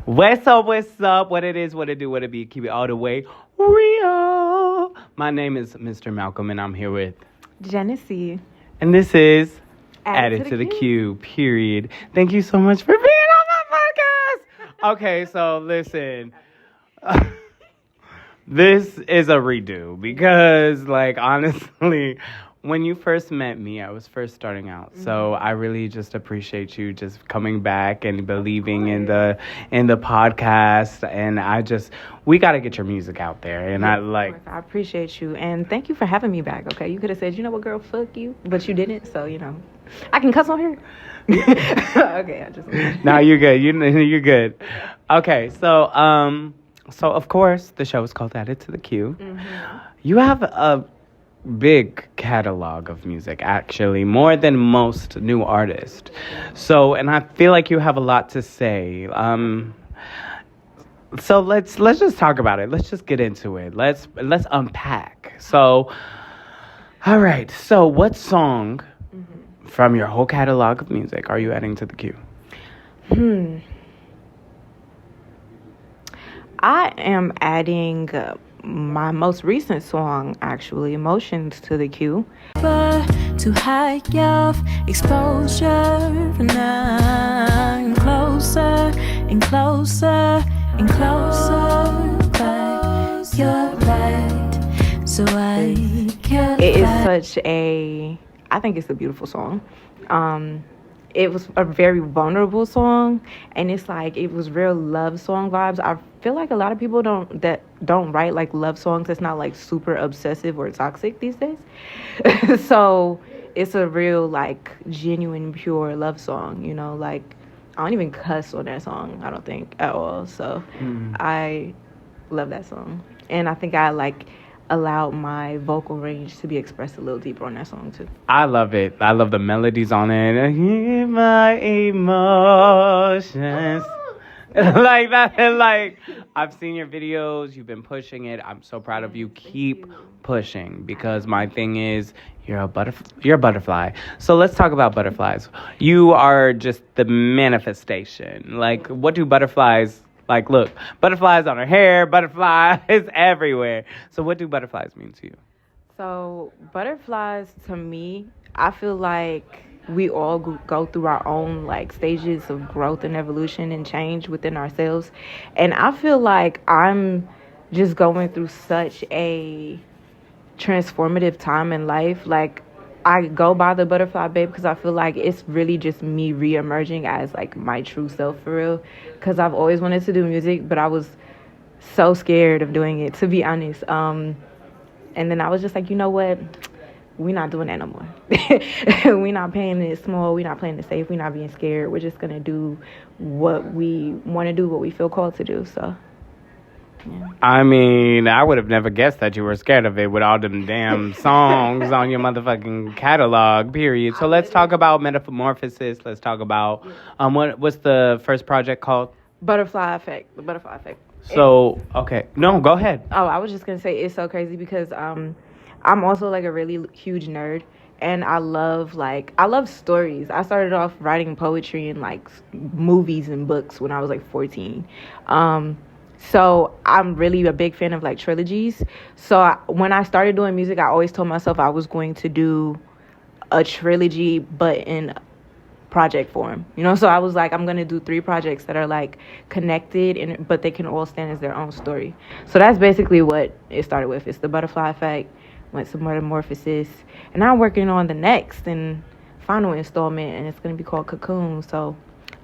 What's up? What's up? What it is, what it do, what it be. Keep it all the way real. My name is Mr. Malcolm, and I'm here with Jenne. and this is Added Added to the Queue, period. Thank you so much for being on my podcast. Okay, so listen. This is a redo because, like, honestly, when you first met me, I was first starting out. So I really just appreciate you just coming back and believing in the podcast. And we got to get your music out there. And I appreciate you. And thank you for having me back, okay? You could have said, you know what, girl, fuck you. But you didn't. So, I can cuss on here. Okay, I just... No, you're good. You're good. Okay, so of course, the show is called Added to the Queue. Mm-hmm. You have a big catalog of music, actually, more than most new artists. So, and I feel like you have a lot to say. So let's just talk about it. Let's just get into it. Let's unpack. So, all right. So, what song from your whole catalog of music are you adding to the queue? I am adding my most recent song, actually, Emotions, to the queue. To high of exposure, and I'm closer and closer and closer, but you're right, so I can't. It is such I think it's a beautiful song. It was a very vulnerable song, and it's like it was real love song vibes. I feel like a lot of people don't write like love songs. It's not like super obsessive or toxic these days. So it's a real like genuine, pure love song. Like I don't even cuss on that song. I don't think at all. So I love that song, and I think I allowed my vocal range to be expressed a little deeper on that song too. I love it. I love the melodies on it. Hear my emotions. Like that. Like, I've seen your videos. You've been pushing it. I'm so proud of you. Keep pushing, because my thing is you're a butterfly. So let's talk about butterflies. You are just the manifestation. Like, what do butterflies... Like, look, butterflies on her hair, butterflies everywhere. So what do butterflies mean to you? So butterflies, to me, I feel like we all go through our own, like, stages of growth and evolution and change within ourselves. And I feel like I'm just going through such a transformative time in life. Like, I go by the butterfly babe because I feel like it's really just me re-emerging as like my true self for real. Because I've always wanted to do music, but I was so scared of doing it, to be honest. And then I was just like, you know what? We're not doing that no more. We're not playing it small. We're not playing it safe. We're not being scared. We're just going to do what we want to do, what we feel called to do. So... yeah. I mean, I would have never guessed that you were scared of it with all them damn songs on your motherfucking catalog, period. So let's talk about Metamorphosis. Let's talk about, what's the first project called? Butterfly Effect. The Butterfly Effect. So, okay. No, go ahead. Oh, I was just going to say it's so crazy because I'm also like a really huge nerd. And I love stories. I started off writing poetry and like movies and books when I was like 14. So I'm really a big fan of like trilogies. So when I started doing music, I always told myself I was going to do a trilogy, but in project form. So I was like, I'm going to do 3 projects that are like connected, but they can all stand as their own story. So that's basically what it started with. It's the Butterfly Effect, went to Metamorphosis, and now I'm working on the next and final installment, and it's going to be called Cocoon. So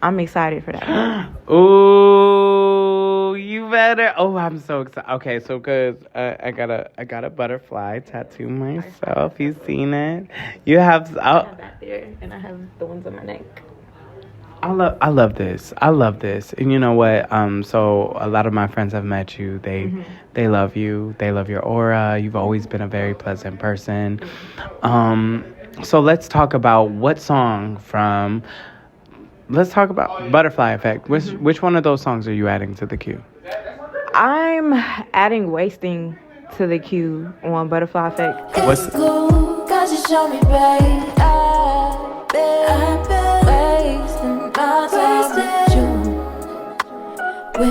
I'm excited for that. Ooh, you better. Oh, I'm so excited. Okay, so because I got a butterfly tattoo myself. You've seen it. You have. I have that there, and I have the ones on my neck. I love this. I love this. And you know what? So a lot of my friends have met you. They love you. They love your aura. You've always been a very pleasant person. So let's talk about what song from. Let's talk about Butterfly Effect. Which one of those songs are you adding to the queue? I'm adding Wasting to the queue on Butterfly Effect. What's cool, 'cause you show me, babe. I've been wasting my time with you.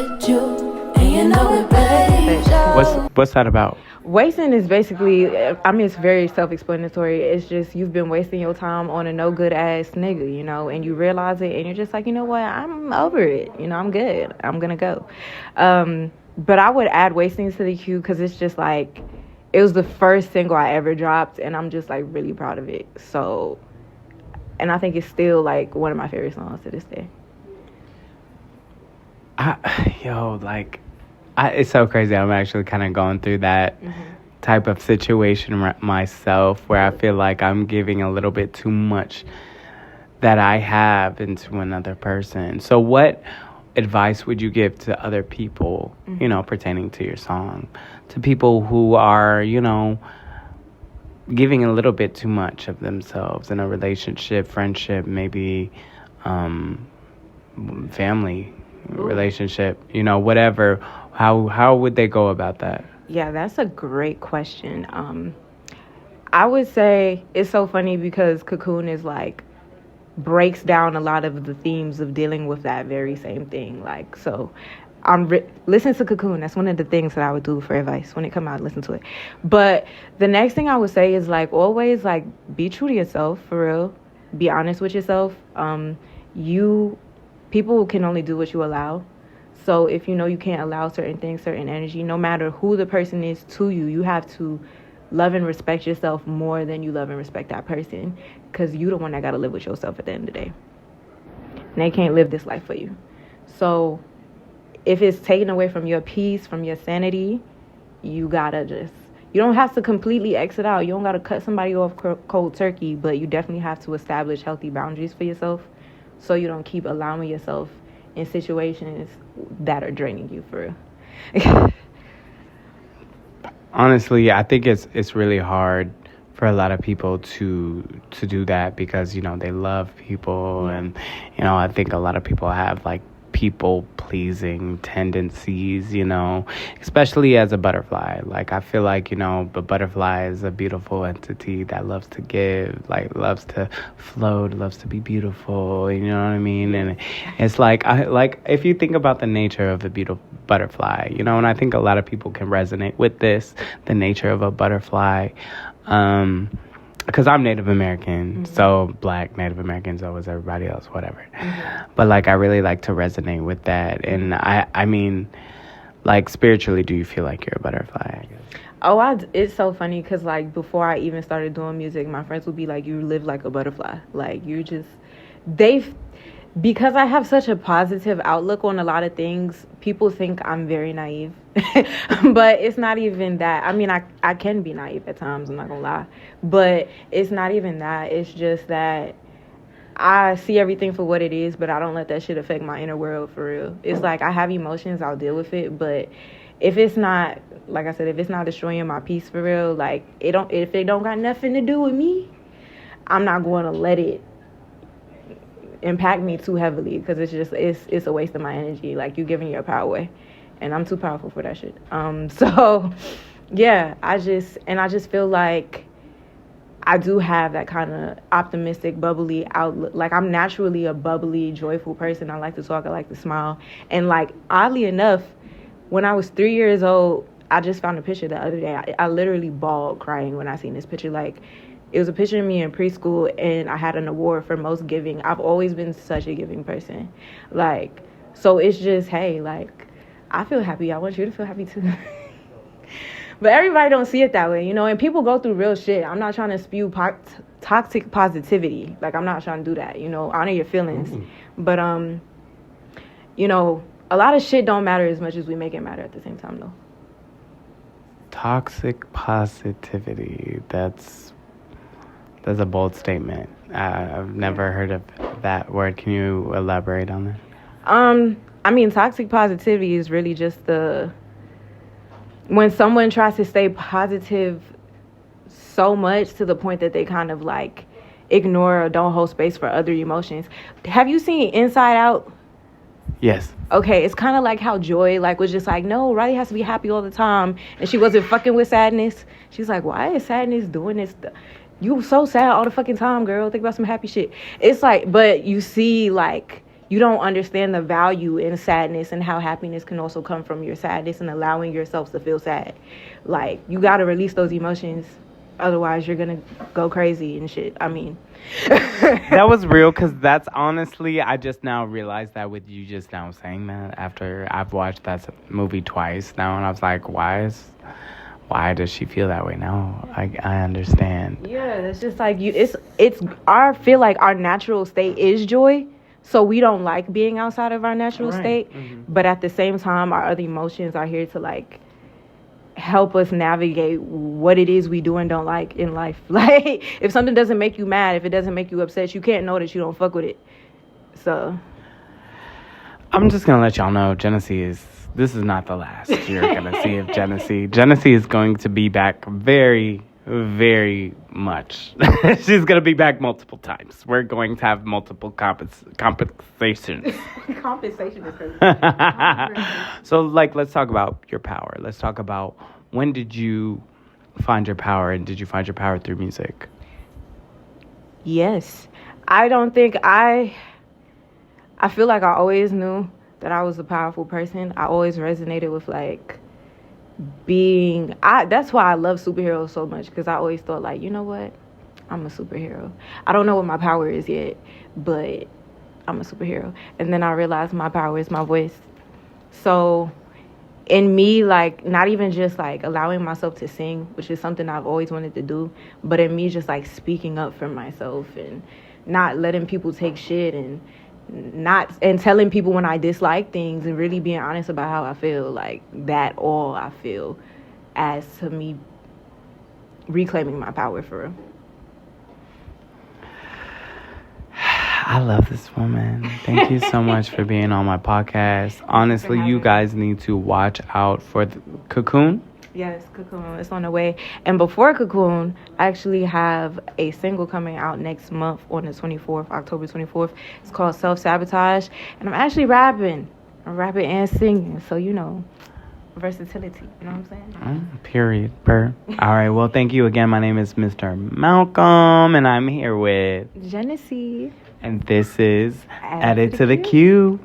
What's that about? Wasting is basically, I mean, it's very self-explanatory. It's just you've been wasting your time on a no good ass nigga, you know, and you realize it, and you're just like, you know what, I'm over it. You know, I'm good. I'm gonna go. But I would add wasting to the queue because it's just like, it was the first single I ever dropped, and I'm just like really proud of it. So, and I think it's still like one of my favorite songs to this day. It's so crazy. I'm actually kind of going through that type of situation myself, where I feel like I'm giving a little bit too much that I have into another person. So what advice would you give to other people, you know, pertaining to your song, to people who are, you know, giving a little bit too much of themselves in a relationship, friendship, maybe family relationship, you know, whatever? How would they go about that? Yeah, that's a great question. I would say it's so funny because Cocoon is like breaks down a lot of the themes of dealing with that very same thing. Like, so listen to Cocoon. That's one of the things that I would do for advice when it come out. Listen to it. But the next thing I would say is like always like be true to yourself, for real. Be honest with yourself. People can only do what you allow. So if you know you can't allow certain things, certain energy, no matter who the person is to you, you have to love and respect yourself more than you love and respect that person, because you're the one that got to live with yourself at the end of the day. And they can't live this life for you. So if it's taken away from your peace, from your sanity, you don't have to completely exit out. You don't got to cut somebody off cold turkey, but you definitely have to establish healthy boundaries for yourself so you don't keep allowing yourself in situations that are draining you, for real. Honestly, I think it's really hard for a lot of people to do that because, you know, they love people, and, you know, I think a lot of people have like people pleasing tendencies, you know, especially as a butterfly. Like, I feel like, you know, the butterfly is a beautiful entity that loves to give, like loves to float, loves to be beautiful, you know what I mean? And it's like, if you think about the nature of a beautiful butterfly, you know, and I think a lot of people can resonate with this, the nature of a butterfly, because I'm Native American, so Black Native American, so is everybody else, whatever. But like, I really like to resonate with that. And I mean, like, spiritually, do you feel like you're a butterfly, I guess? It's so funny because like before I even started doing music, my friends would be like, you live like a butterfly. Like, because I have such a positive outlook on a lot of things, people think I'm very naive. But it's not even that. I mean, I can be naive at times, I'm not gonna lie. But it's not even that. It's just that I see everything for what it is, but I don't let that shit affect my inner world, for real. It's like I have emotions, I'll deal with it, but if it's not, like I said, if it's not destroying my peace, for real, like if it don't got nothing to do with me, I'm not going to let it impact me too heavily, because it's a waste of my energy. Like, you giving your power away, and I'm too powerful for that shit. So yeah, I just feel like I do have that kind of optimistic, bubbly outlook. Like, I'm naturally a bubbly, joyful person. I like to talk, I like to smile. And like, oddly enough, when I was 3 years old, I just found a picture the other day. I literally bawled crying when I seen this picture. Like, it was a picture of me in preschool, and I had an award for most giving. I've always been such a giving person. Like, so it's just, hey, like, I feel happy. I want you to feel happy too. But everybody don't see it that way, you know, and people go through real shit. I'm not trying to spew toxic positivity. Like, I'm not trying to do that, you know, honor your feelings. But, you know, a lot of shit don't matter as much as we make it matter at the same time, though. Toxic positivity. That's a bold statement. I've never heard of that word. Can you elaborate on that? I mean, toxic positivity is really just when someone tries to stay positive so much to the point that they kind of like ignore or don't hold space for other emotions. Have you seen Inside Out? Yes. Okay, it's kind of like how Joy was just like, no, Riley has to be happy all the time, and she wasn't fucking with sadness. She's like, why is sadness doing this? You so sad all the fucking time, girl. Think about some happy shit. It's like, but you see, like, you don't understand the value in sadness and how happiness can also come from your sadness and allowing yourself to feel sad. Like, you got to release those emotions. Otherwise, you're going to go crazy and shit. I mean. That was real, because that's honestly, I just now realized that with you just now saying that after I've watched that movie twice now, and I was like, why does she feel that way now? I understand. Yeah, it's just like I feel like our natural state is joy. So we don't like being outside of our natural state. Mm-hmm. But at the same time, our other emotions are here to like help us navigate what it is we do and don't like in life. Like, if something doesn't make you mad, if it doesn't make you upset, you can't know that you don't fuck with it. So I'm just gonna let y'all know, this is not the last you're gonna see of Jenne. Jenne is going to be back very, very much. She's gonna be back multiple times. We're going to have multiple compensations. Compensation is crazy. So, like, let's talk about your power. Let's talk about, when did you find your power, and did you find your power through music? Yes. I don't think I feel like I always knew that I was a powerful person. I always resonated with like that's why I love superheroes so much, because I always thought like, you know what? I'm a superhero. I don't know what my power is yet, but I'm a superhero. And then I realized my power is my voice. So in me, like, not even just like allowing myself to sing, which is something I've always wanted to do, but in me just like speaking up for myself and not letting people take shit and telling people when I dislike things and really being honest about how I feel, like that all I feel as to me reclaiming my power for real. I love this woman. Thank you so much for being on my podcast. Honestly, you guys need to watch out for the Cocoon. Yes, Cocoon. It's on the way. And before Cocoon, I actually have a single coming out next month on the 24th, October 24th. It's called Self-Sabotage. And I'm actually rapping. I'm rapping and singing. So, you know, versatility. You know what I'm saying? Period. All right. Well, thank you again. My name is Mr. Malcolm, and I'm here with Jenne. And this is Added to the Queue.